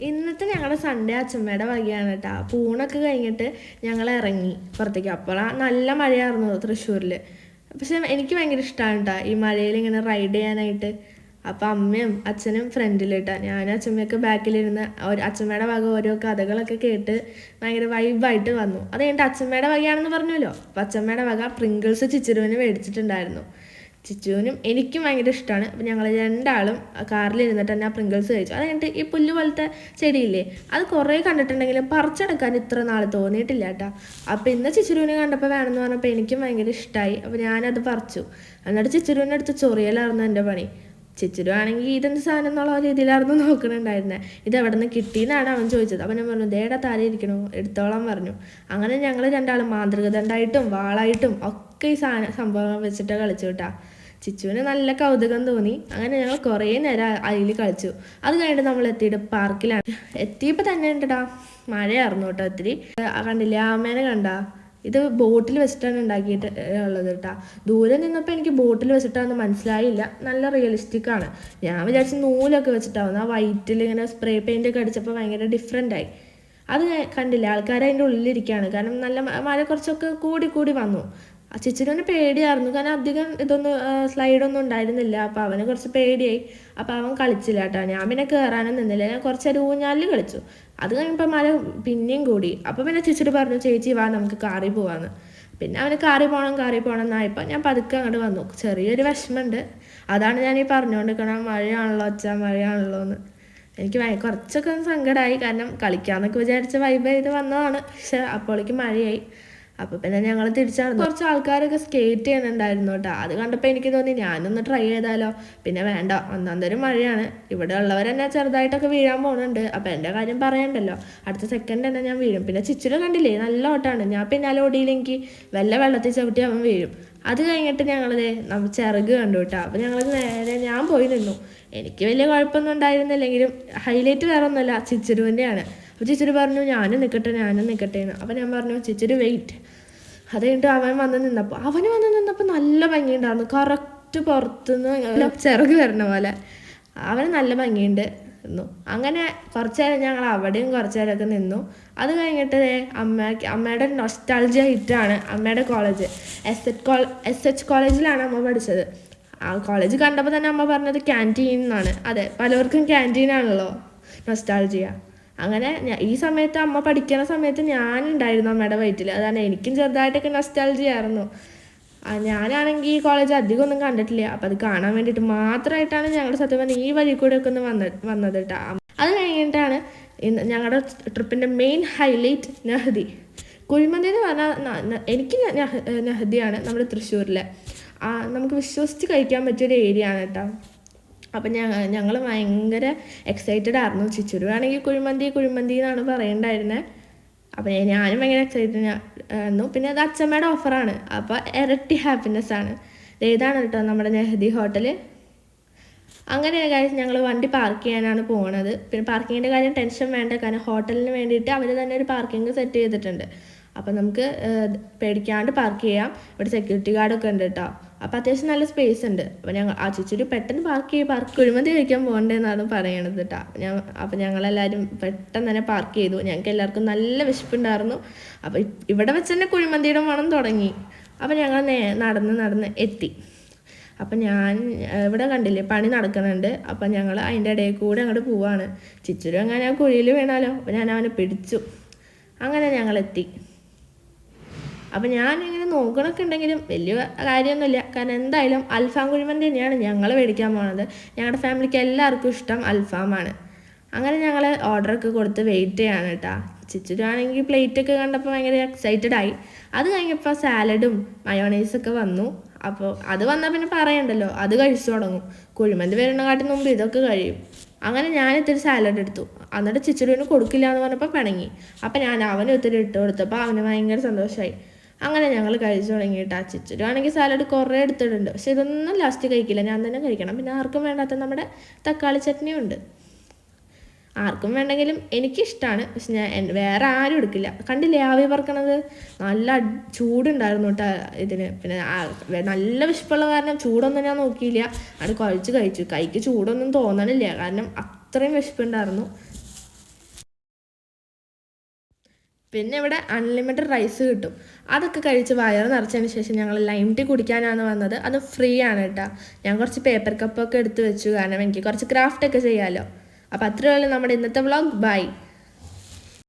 ഇന്നത്തെ ഞങ്ങളുടെ സൺഡേ അച്ഛമ്മയുടെ വകയാണ് കേട്ടോ. പൂണൊക്കെ കഴിഞ്ഞിട്ട് ഞങ്ങൾ ഇറങ്ങി പുറത്തേക്ക്. അപ്പോഴാണ് നല്ല മഴയായിരുന്നു തൃശ്ശൂരിൽ. പക്ഷെ എനിക്ക് ഭയങ്കര ഇഷ്ടമാണ് കേട്ടോ ഈ മഴയിൽ ഇങ്ങനെ റൈഡ് ചെയ്യാനായിട്ട്. അപ്പം അമ്മയും അച്ഛനും ഫ്രണ്ടിലിട്ടാ, ഞാനും അച്ഛമ്മയൊക്കെ ബാക്കിലിരുന്ന് അച്ഛമ്മയുടെ വക ഓരോ കഥകളൊക്കെ കേട്ട് ഭയങ്കര വൈബായിട്ട് വന്നു. അത് കഴിഞ്ഞിട്ട് അച്ഛമ്മയുടെ വകയാണെന്ന് പറഞ്ഞല്ലോ, അപ്പം അച്ഛമ്മയുടെ വക പ്രിങ്കിൾസ് ചിച്ചിരുവിന് മേടിച്ചിട്ടുണ്ടായിരുന്നു. ചിച്ചുവിനും എനിക്കും ഭയങ്കര ഇഷ്ടമാണ്. അപ്പം ഞങ്ങൾ രണ്ടാളും കാറിലിരുന്നിട്ട് തന്നെ ആ പ്രിങ്കിൾസ് കഴിച്ചു. അത് കഴിഞ്ഞിട്ട് ഈ പുല്ല് പോലത്തെ ചെടിയില്ലേ, അത് കുറേ കണ്ടിട്ടുണ്ടെങ്കിലും പറിച്ചെടുക്കാൻ ഇത്ര നാൾ തോന്നിയിട്ടില്ല കേട്ടോ. അപ്പം ഇന്ന് ചിച്ചുരുവിനെ കണ്ടപ്പോൾ വേണമെന്ന് പറഞ്ഞപ്പോൾ എനിക്കും ഭയങ്കര ഇഷ്ടമായി. അപ്പോൾ ഞാനത് പറിച്ചു. എന്നിട്ട് ചിച്ചുരുവിൻ്റെ അടുത്ത് ചൊറിയലായിരുന്നു എൻ്റെ പണി. ചിച്ചുരു ആണെങ്കിൽ ഇതെന്ത് സാധനം എന്നുള്ള രീതിയിലായിരുന്നു നോക്കണുണ്ടായിരുന്നത്. ഇത് എവിടെ നിന്ന് കിട്ടിയെന്നാണ് അവൻ ചോദിച്ചത്. അപ്പം ഞാൻ പറഞ്ഞു ദേടാ താഴെ ഇരിക്കണോ, എടുത്തോളാൻ പറഞ്ഞു. അങ്ങനെ ഞങ്ങൾ രണ്ടാളും മാന്ത്രിക ദണ്ഡായിട്ടും വാളായിട്ടും ഒക്കെ ഈ സംഭവം വെച്ചിട്ട് കളിച്ചു കേട്ടാ. ചിച്ചുവിന് നല്ല കൗതുകം തോന്നി. അങ്ങനെ ഞങ്ങൾ കുറേ നേരം അതിൽ കളിച്ചു. അത് കഴിഞ്ഞിട്ട് നമ്മൾ എത്തിയിട്ട് പാർക്കിലാണ്. എത്തിയപ്പോൾ തന്നെ ഉണ്ടടാ മഴയായിരുന്നു കേട്ടോ ഒത്തിരി. കണ്ടില്ലേ ആമേനെ കണ്ടാ? ഇത് ബോട്ടിൽ വെച്ചിട്ടാണ് ഉണ്ടാക്കിയിട്ട് ഉള്ളത് കേട്ടോ. ദൂരെ നിന്നപ്പോൾ എനിക്ക് ബോട്ടിൽ വെച്ചിട്ടാണെന്ന് മനസ്സിലായില്ല. നല്ല റിയലിസ്റ്റിക് ആണ്. ഞാൻ വിചാരിച്ച് നൂലൊക്കെ വെച്ചിട്ടാവുന്നു. ആ വൈറ്റിൽ ഇങ്ങനെ സ്പ്രേ പെയിൻ്റ് ഒക്കെ അടിച്ചപ്പോൾ ഭയങ്കര ഡിഫറെൻ്റായി. അത് കണ്ടില്ല, ആൾക്കാർ അതിൻ്റെ ഉള്ളിലിരിക്കുകയാണ്. കാരണം നല്ല മഴ കുറച്ചൊക്കെ കൂടി വന്നു. ചിച്ചിന് പേടിയായിരുന്നു, കാരണം അധികം സ്ലൈഡൊന്നും ഉണ്ടായിരുന്നില്ല. അപ്പോൾ അവന് കുറച്ച് പേടിയായി. അപ്പോൾ അവൻ കളിച്ചില്ല കേട്ടോ. ഞാൻ പിന്നെ കയറാനും നിന്നില്ല. ഞാൻ കുറച്ചൊരു ഊഞ്ഞാലിൽ കളിച്ചു. അത് കഴിഞ്ഞപ്പോൾ മഴ പിന്നെയും കൂടി. അപ്പോൾ പിന്നെ ചിച്ചിട്ട് പറഞ്ഞു ചേച്ചി വാ നമുക്ക് കാറിൽ പോവാന്ന്. പിന്നെ അവന് കാറിൽ പോകണം എന്നായപ്പോൾ ഞാൻ പതുക്കെ അങ്ങോട്ട് വന്നു. ചെറിയൊരു വിഷമമുണ്ട്. അതാണ് ഞാൻ ഈ പറഞ്ഞുകൊണ്ടിരിക്കണം മഴയാണല്ലോ മഴയാണല്ലോ എന്ന്. എനിക്ക് കുറച്ചൊക്കെ സങ്കടമായി, കാരണം കളിക്കാമെന്നൊക്കെ വിചാരിച്ച വൈബ് ചെയ്ത് വന്നതാണ്. പക്ഷെ അപ്പോഴേക്ക് മഴയായി. അപ്പോൾ പിന്നെ ഞങ്ങൾ തിരിച്ചാണ്. കുറച്ച് ആൾക്കാരൊക്കെ സ്കേറ്റ് ചെയ്യുന്നുണ്ടായിരുന്നു കേട്ടോ. അത് കണ്ടപ്പോൾ എനിക്ക് തോന്നി ഞാനൊന്ന് ട്രൈ ചെയ്താലോ. പിന്നെ വേണ്ട, ഒന്നാന്തരം മഴയാണ്. ഇവിടെ ഉള്ളവർ തന്നെ ചെറുതായിട്ടൊക്കെ വീഴാൻ പോകുന്നുണ്ട്. അപ്പോൾ എൻ്റെ കാര്യം പറയണ്ടല്ലോ, അടുത്ത സെക്കൻഡ് തന്നെ ഞാൻ വീഴും. പിന്നെ ചിച്ചിനെ കണ്ടില്ലേ, നല്ല ഓട്ടമാണ്. ഞാൻ പിന്നാലെ ഓടിയില്ലെങ്കിൽ വെള്ളത്തിൽ ചവിട്ടി അവൻ വീഴും. അത് കഴിഞ്ഞിട്ട് ഞങ്ങളത് ചിറക് കണ്ടു കേട്ടോ. അപ്പോൾ ഞങ്ങൾ നേരെ ഞാൻ പോയി നിന്നു. എനിക്ക് വലിയ കുഴപ്പമൊന്നും ഉണ്ടായിരുന്നില്ലെങ്കിലും ഹൈലൈറ്റ് വേറെ ഒന്നുമല്ല, ചിച്ചിരുവിൻ്റെയാണ്. അപ്പോൾ ചിച്ചിരു പറഞ്ഞു ഞാനും നിൽക്കട്ടെ എന്ന്. അപ്പോൾ ഞാൻ പറഞ്ഞു ചിച്ചിരു വെയിറ്റ്. അത് കഴിഞ്ഞിട്ട് അവന് വന്ന് നിന്നപ്പോൾ നല്ല ഭംഗിയുണ്ടായിരുന്നു. കറക്റ്റ് പുറത്തുനിന്ന് ചിറക് വരണ പോലെ അവന് നല്ല ഭംഗിയുണ്ട് നിന്നു. അങ്ങനെ കുറച്ച് നേരം ഞങ്ങൾ അവിടെയും കുറച്ച് നേരമൊക്കെ നിന്നു. അത് കഴിഞ്ഞിട്ട് അമ്മയുടെ നൊസ്റ്റാൾജിയ ഹിറ്റാണ് അമ്മയുടെ കോളേജ്. SH കോളേജിലാണ് അമ്മ പഠിച്ചത്. ആ കോളേജ് കണ്ടപ്പോൾ തന്നെ അമ്മ പറഞ്ഞത് ക്യാൻറ്റീൻ എന്നാണ്. അതെ, പലവർക്കും ക്യാൻറ്റീനാണല്ലോ നൊസ്റ്റാൾജിയ. അങ്ങനെ ഈ സമയത്ത് അമ്മ പഠിക്കുന്ന സമയത്ത് ഞാനുണ്ടായിരുന്നു അമ്മയുടെ വയറ്റിൽ. അതാണ് എനിക്കും ചെറുതായിട്ടൊക്കെ നൊസ്റ്റാൾജിയ ആയിരുന്നു. ഞാനാണെങ്കിൽ ഈ കോളേജ് അധികം ഒന്നും കണ്ടിട്ടില്ല. അപ്പം അത് കാണാൻ വേണ്ടിയിട്ട് മാത്രമായിട്ടാണ് ഞങ്ങളുടെ സത്യം പറഞ്ഞാൽ ഈ വഴി കൂടെ ഒക്കെ ഒന്ന് വന്നത് കേട്ടോ. അത് കഴിഞ്ഞിട്ടാണ് ഞങ്ങളുടെ ട്രിപ്പിൻ്റെ മെയിൻ ഹൈലൈറ്റ് നെഹ്ദി. കുഴിമന്തി എന്ന് പറഞ്ഞാൽ എനിക്ക് നെഹ്ദിയാണ് നമ്മുടെ തൃശ്ശൂരിലെ. നമുക്ക് വിശ്വസിച്ച് കഴിക്കാൻ പറ്റിയൊരു ഏരിയ ആണ് കേട്ടോ. അപ്പം ഞങ്ങൾ ഭയങ്കര എക്സൈറ്റഡ് ആയിരുന്നു. ചിച്ചുരു ആണെങ്കിൽ കുഴിമന്തി എന്നാണ് പറയണ്ടായിരുന്നത്. അപ്പം ഞാനും ഭയങ്കര എക്സൈറ്റഡ് ആയിരുന്നു. പിന്നെ അത് അച്ഛമ്മയുടെ ഓഫറാണ്, അപ്പോൾ ഇരട്ടി ഹാപ്പിനെസ് ആണ്. ഇതാണ് കേട്ടോ നമ്മുടെ നെഹ്ദി ഹോട്ടൽ. അങ്ങനെ കാര്യം ഞങ്ങൾ വണ്ടി പാർക്ക് ചെയ്യാനാണ് പോകുന്നത്. പിന്നെ പാർക്കിങ്ങിൻ്റെ കാര്യം ടെൻഷൻ വേണ്ട, കാരണം ഹോട്ടലിന് വേണ്ടിയിട്ട് അവർ തന്നെ ഒരു പാർക്കിംഗ് സെറ്റ് ചെയ്തിട്ടുണ്ട്. അപ്പം നമുക്ക് പേടിക്കാണ്ട് പാർക്ക് ചെയ്യാം. ഇവിടെ സെക്യൂരിറ്റി ഗാർഡൊക്കെ ഉണ്ട് കേട്ടോ. അപ്പോൾ അത്യാവശ്യം നല്ല സ്പേസ് ഉണ്ട്. അപ്പോൾ ഞങ്ങൾ ചിച്ചിരി പെട്ടെന്ന് പാർക്ക് കുഴിമന്തി കഴിക്കാൻ പോകണ്ടെന്നാണ് പറയണത് കേട്ടോ. അപ്പോൾ ഞങ്ങളെല്ലാവരും പെട്ടെന്ന് തന്നെ പാർക്ക് ചെയ്തു. ഞങ്ങൾക്ക് എല്ലാവർക്കും നല്ല വിശപ്പുണ്ടായിരുന്നു. അപ്പോൾ ഇവിടെ വെച്ച് തന്നെ കുഴിമന്തിയുടെ മണം തുടങ്ങി. അപ്പോൾ ഞങ്ങൾ നടന്ന് എത്തി. അപ്പം ഞാൻ ഇവിടെ കണ്ടില്ലേ പണി നടക്കുന്നുണ്ട്. അപ്പം ഞങ്ങൾ അതിൻ്റെ ഇടയിൽ കൂടെ അങ്ങോട്ട് പോവാണ്. ചിച്ചുരു അങ്ങനെ ആ കുഴിയിൽ വീണാലോ. അപ്പം ഞാൻ അവനെ പിടിച്ചു. അങ്ങനെ ഞങ്ങളെത്തി. അപ്പം ഞാനിങ്ങനെ നോക്കണമൊക്കെ ഉണ്ടെങ്കിലും വലിയ കാര്യമൊന്നുമില്ല, കാരണം എന്തായാലും അൽഫാം കുഴിമന്തി തന്നെയാണ് ഞങ്ങൾ മേടിക്കാൻ പോണത്. ഞങ്ങളുടെ ഫാമിലിക്ക് എല്ലാവർക്കും ഇഷ്ടം അൽഫാമാണ്. അങ്ങനെ ഞങ്ങൾ ഓർഡറൊക്കെ കൊടുത്ത് വെയിറ്റ് ചെയ്യാണ് കേട്ടോ. ചിച്ചുരാണെങ്കിൽ പ്ലേറ്റൊക്കെ കണ്ടപ്പോൾ ഭയങ്കര എക്സൈറ്റഡ് ആയി. അത് കഴിഞ്ഞപ്പോൾ സാലഡും മയോണൈസൊക്കെ വന്നു. അപ്പോൾ അത് വന്നാൽ പിന്നെ പറയണ്ടല്ലോ, അത് കഴിച്ചു തുടങ്ങും. കുഴിമന്തി വരുന്നതിനെക്കാട്ടി മുമ്പ് ഇതൊക്കെ കഴിയും. അങ്ങനെ ഞാൻ ഇത്തിരി സാലഡ് എടുത്തു. എന്നിട്ട് ചിച്ചുരുവിന് കൊടുക്കില്ല എന്ന് പറഞ്ഞപ്പോൾ പിണങ്ങി. അപ്പം ഞാൻ അവന് ഇത്തിരി ഇട്ട് കൊടുത്തപ്പോൾ അവന് ഭയങ്കര സന്തോഷമായി. അങ്ങനെ ഞങ്ങൾ കഴിച്ചു തുടങ്ങിയിട്ട് ചിച്ചുരു ആണെങ്കിൽ സാലഡ് കുറേ എടുത്തിട്ടുണ്ട്. പക്ഷെ ഇതൊന്നും ലാസ്റ്റ് കഴിക്കില്ല, ഞാൻ തന്നെ കഴിക്കണം. പിന്നെ ആർക്കും വേണ്ടാത്ത നമ്മുടെ തക്കാളി ചട്നിയും ഉണ്ട്. ആർക്കും വേണ്ടെങ്കിലും എനിക്കിഷ്ടമാണ്. പക്ഷെ ഞാൻ വേറെ ആരും എടുക്കില്ല. കണ്ടില്ലേ ആവി പറക്കണത്, നല്ല ചൂടുണ്ടായിരുന്നു കേട്ടോ ഇതിന്. പിന്നെ നല്ല വിശപ്പുള്ള കാരണം ചൂടൊന്നും ഞാൻ നോക്കിയില്ല, അത് കഴിച്ചു. കൈക്ക് ചൂടൊന്നും തോന്നണില്ല, കാരണം അത്രയും വിശപ്പുണ്ടായിരുന്നു. പിന്നെ ഇവിടെ അൺലിമിറ്റഡ് റൈസ് കിട്ടും. അതൊക്കെ കഴിച്ച് വയറ് നിറച്ചതിന് ശേഷം ഞങ്ങൾ ലൈം ടീ കുടിക്കാനാണ് വന്നത്. അത് ഫ്രീ ആണ് കേട്ടോ. ഞാൻ കുറച്ച് പേപ്പർ കപ്പൊക്കെ എടുത്ത് വെച്ചു, കാരണം എനിക്ക് കുറച്ച് ക്രാഫ്റ്റ് ഒക്കെ ചെയ്യാമല്ലോ. അപ്പോൾ അത്രയേ ഉള്ളൂ നമ്മുടെ ഇന്നത്തെ വ്ളോഗ്. ബൈ.